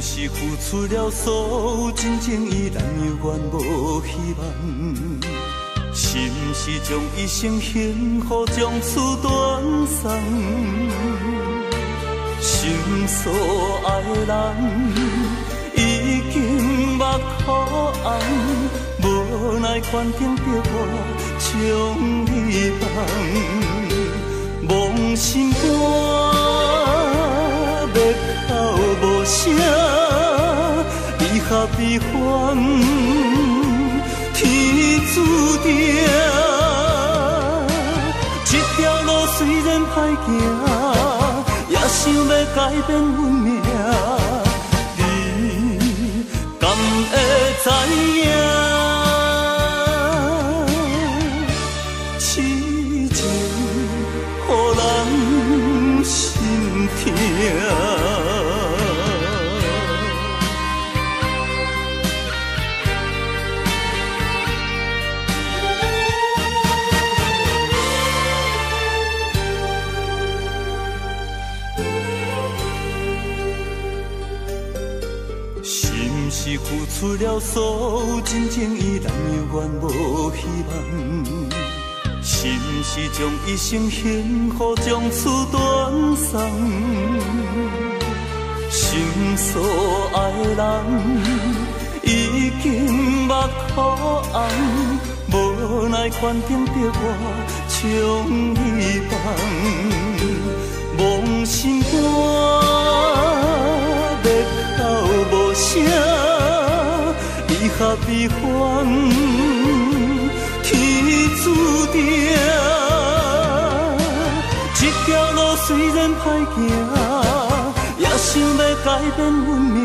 是付出了所有，真情依然犹原无希望？是毋是将一生幸福从此断送？心所爱的人已经目眶红，无奈环境逼我将你放，梦心肝要哭无声，离合悲欢，天注定。这条路虽然歹行，也想要改变运命，你敢会知影？痴情予人心痛。是付出了所有，真情依然犹原无希望？是毋是将一生幸福从此断送？心所爱的人已经目眶红，无奈环境逼我将你放，梦心肝要哭无声。离合悲欢，天注定。这条路虽然歹行，也想要改变运命。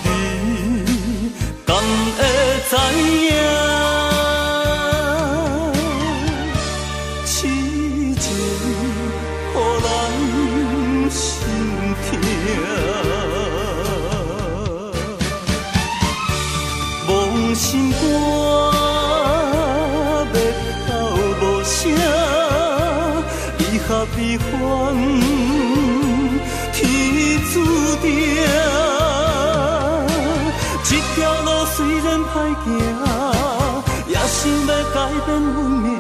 你敢会知影？痴情予人心痛。心肝要哭无声，离合悲欢，天注定。这条路虽然歹行，也想要改变运命。